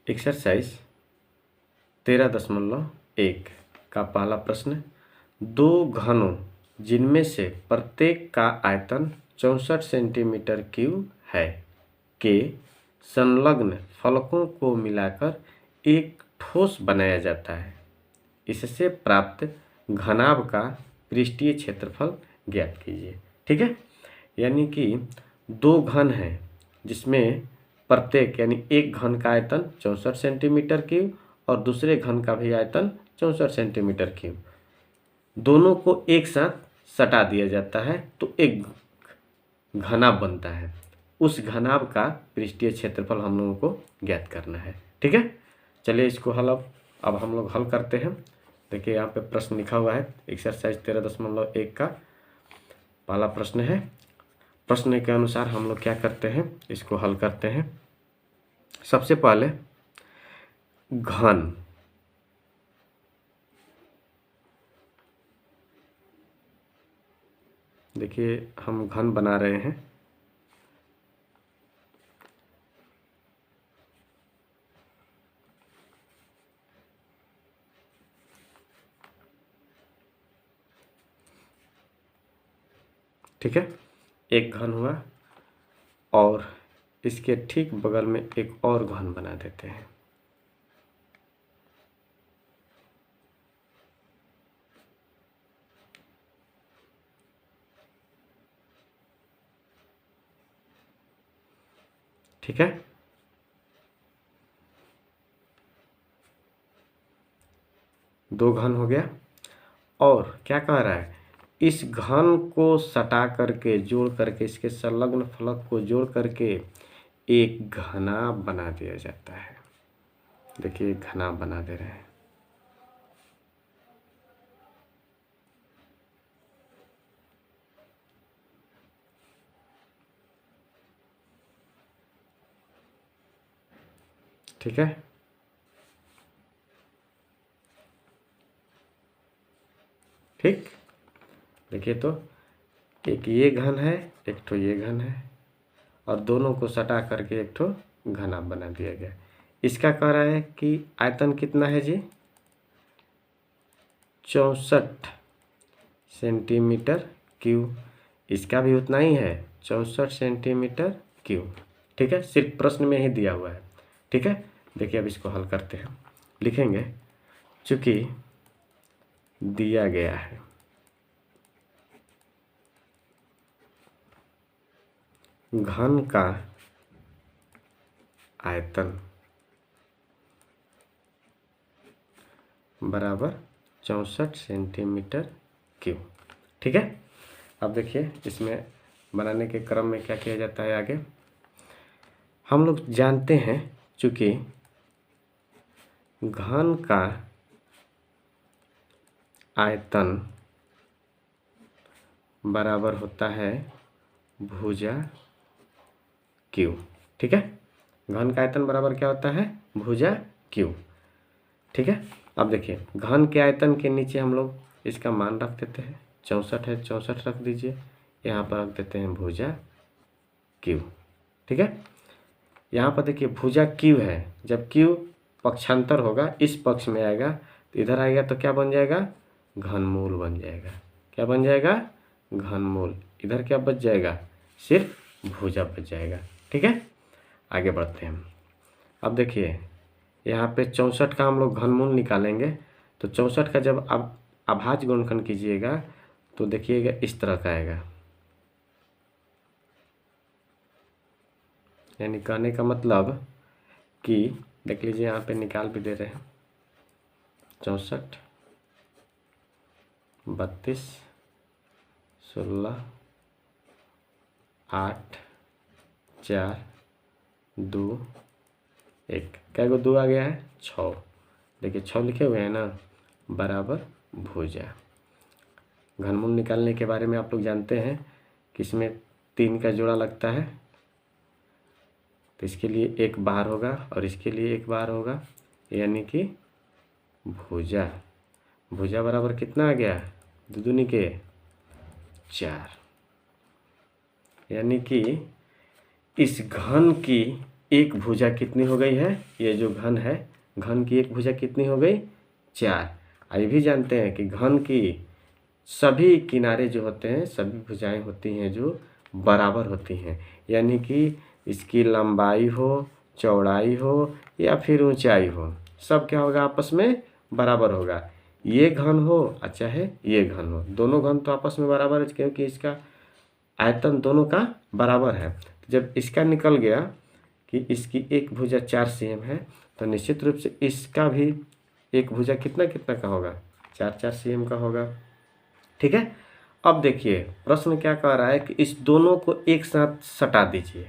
Exercise 13.1 का पहला प्रश्न, दो घनों जिनमें से प्रत्येक का आयतन 64 सेंटीमीटर क्यूब है के संलग्न फलकों को मिलाकर एक ठोस बनाया जाता है। इससे प्राप्त घनाभ का पृष्ठीय क्षेत्रफल ज्ञात कीजिए। ठीक है, यानी कि दो घन हैं जिसमें प्रत्येक यानी एक घन का आयतन 64 सेंटीमीटर क्यूब और दूसरे घन का भी आयतन 64 सेंटीमीटर क्यूब, दोनों को एक साथ सटा दिया जाता है तो एक घनाभ बनता है। उस घनाभ का पृष्ठीय क्षेत्रफल हम लोगों को ज्ञात करना है। ठीक है, चलिए इसको अब हम लोग हल करते हैं। देखिए यहाँ पे प्रश्न लिखा हुआ है, एक्सरसाइज 13.1 का पहला प्रश्न है। प्रश्न के अनुसार हम लोग क्या करते हैं, इसको हल करते हैं। सबसे पहले घन, देखिए हम घन बना रहे हैं। ठीक है, एक घन हुआ और इसके ठीक बगल में एक और घन बना देते हैं। ठीक है, दो घन हो गया और क्या कह रहा है, इस घन को सटा करके जोड़ करके इसके संलग्न फलक को जोड़ करके एक घनाभ बना दिया जाता है। देखिए घनाभ बना दे रहे हैं। ठीक है, ठीक, देखिए तो एक ये घन है, एक ठो ये घन है और दोनों को सटा करके एक ठो घनाभ बना दिया गया। इसका कह रहा है कि आयतन कितना है जी, 64 सेंटीमीटर क्यूब। इसका भी उतना ही है, 64 सेंटीमीटर क्यूब। ठीक है, सिर्फ प्रश्न में ही दिया हुआ है। ठीक है, देखिए अब इसको हल करते हैं। लिखेंगे चूंकि दिया गया है घन का आयतन बराबर 64 सेंटीमीटर क्यूब। ठीक है, अब देखिए इसमें बनाने के क्रम में क्या किया जाता है। आगे हम लोग जानते हैं चूंकि घन का आयतन बराबर होता है भुजा क्यूब। ठीक है, घन का आयतन बराबर क्या होता है, भुजा क्यूब। ठीक है, अब देखिए घन के आयतन के नीचे हम लोग इसका मान रख देते हैं, 64 है 64 रख दीजिए, यहाँ पर रख देते हैं भुजा क्यूब। ठीक है, यहाँ पर देखिए भुजा क्यू है, जब क्यू पक्षांतर होगा इस पक्ष में आएगा तो इधर आएगा तो क्या बन जाएगा, घनमूल बन जाएगा। क्या बन जाएगा, घनमूल। इधर क्या बच जाएगा, सिर्फ भुजा बच जाएगा। ठीक है, आगे बढ़ते हैं। अब देखिए यहाँ पे 64 का हम लोग घनमूल निकालेंगे तो 64 का जब आप अभाज्य गुणनखंड कीजिएगा तो देखिएगा इस तरह का आएगा। यानी कहने का मतलब कि देख लीजिए यहाँ पे निकाल भी दे रहे हैं, 64 32 16 8 4 2 1, क्या को 2 आ गया है, 6। देखिए 6 लिखे हुए हैं ना, बराबर भुजा। घनमूल निकालने के बारे में आप लोग जानते हैं कि इसमें 3 का जोड़ा लगता है तो इसके लिए एक बार होगा और इसके लिए एक बार होगा, यानी कि भुजा। भुजा बराबर कितना आ गया, 2 दूनी के 4। यानी कि इस घन की एक भुजा कितनी हो गई है, ये जो घन है, घन की एक भुजा कितनी हो गई, 4। ये भी जानते हैं कि घन की सभी किनारे जो होते हैं, सभी भुजाएं होती हैं जो बराबर होती हैं, यानी कि इसकी लंबाई हो, चौड़ाई हो या फिर ऊंचाई हो, सब क्या होगा, आपस में बराबर होगा। ये घन हो चाहे ये घन हो, दोनों घन तो आपस में बराबर है, क्योंकि इसका आयतन दोनों का बराबर है। जब इसका निकल गया कि इसकी एक भुजा 4 cm है, तो निश्चित रूप से इसका भी एक भुजा कितना कितना का होगा, 4 cm का होगा। ठीक है। अब देखिए प्रश्न क्या कह रहा है कि इस दोनों को एक साथ सटा दीजिए।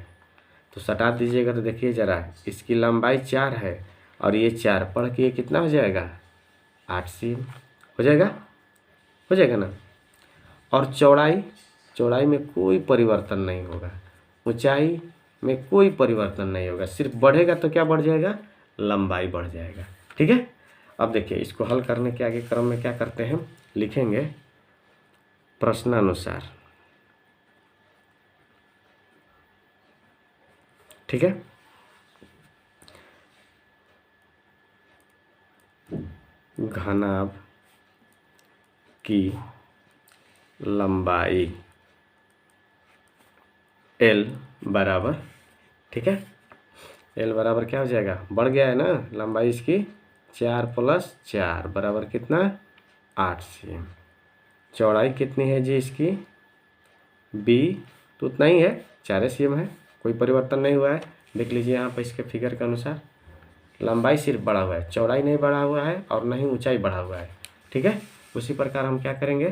तो सटा दीजिएगा तो देखिए ज़रा, इसकी लंबाई 4 है और ये 4 पढ़ के ये कितना हो जाएगा, 8 cm हो जाएगा ना। और चौड़ाई, चौड़ाई में कोई परिवर्तन नहीं होगा, ऊंचाई में कोई परिवर्तन नहीं होगा, सिर्फ बढ़ेगा तो क्या बढ़ जाएगा, लंबाई बढ़ जाएगा। ठीक है। अब देखिए इसको हल करने के आगे क्रम में क्या करते हैं, लिखेंगे प्रश्नानुसार। ठीक है। घनाभ की लंबाई L बराबर, ठीक है, L बराबर क्या हो जाएगा, बढ़ गया है ना, लंबाई इसकी 4 + 4 बराबर कितना, 8 cm। चौड़ाई कितनी है जी इसकी, B तो उतना ही है, 4 cm है, कोई परिवर्तन नहीं हुआ है। देख लीजिए यहाँ पर इसके फिगर के अनुसार लंबाई सिर्फ बढ़ा हुआ है, चौड़ाई नहीं बढ़ा हुआ है और नहीं ऊंचाई बढ़ा हुआ है। ठीक है। उसी प्रकार हम क्या करेंगे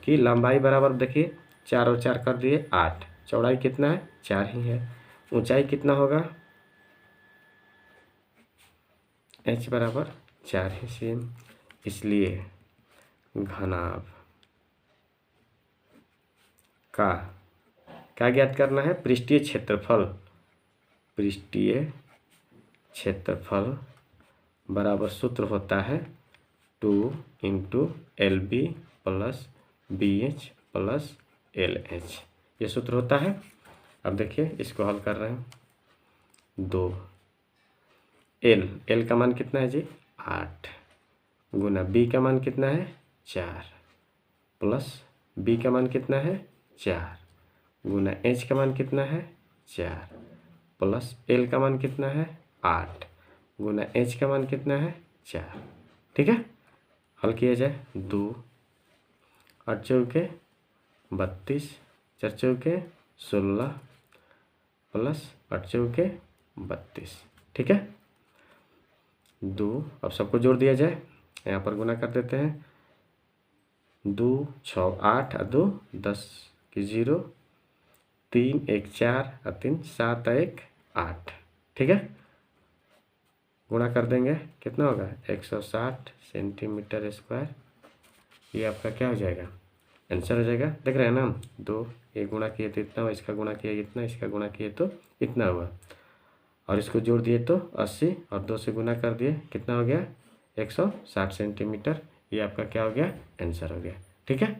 कि लंबाई बराबर देखिए 4 और 4 कर दिए 8, चौड़ाई कितना है, 4 ही है, ऊंचाई कितना होगा, h बराबर 4 ही cm। इसलिए घनाभ का क्या ज्ञात करना है, पृष्ठीय क्षेत्रफल, पृष्ठीय क्षेत्रफल बराबर सूत्र होता है 2 × LB + BH + LH, ये सूत्र होता है। अब देखिए इसको हल कर रहे हैं, 2 L का मान कितना है जी, 8 गुना B का मान कितना है, 4 प्लस B का मान कितना है, 4 गुना H का मान कितना है, 4 प्लस L का मान कितना है, 8 गुना H का मान कितना है, 4। ठीक है। हल किया जाए, 2 8 चौके 32, 4 चौके 16 प्लस 8 चौके 32। ठीक है। 2, अब सबको जोड़ दिया जाए, यहाँ पर गुना कर देते हैं, 2 6 8 और 2 10 की 0, 3 1 4 और 3 7 1 8। ठीक है। गुणा कर देंगे, कितना होगा, 160 सेंटीमीटर स्क्वायर। ये आपका क्या हो जाएगा, आंसर हो जाएगा। देख रहे हैं ना, 2 ये गुणा किए तो इतना हुआ, इसका गुणा किया इतना, इसका गुणा किए तो इतना हुआ, और इसको जोड़ दिए तो 80 और 2 से गुना कर दिए, कितना हो गया, 160 सेंटीमीटर। ये आपका क्या हो गया, आंसर हो गया। ठीक है।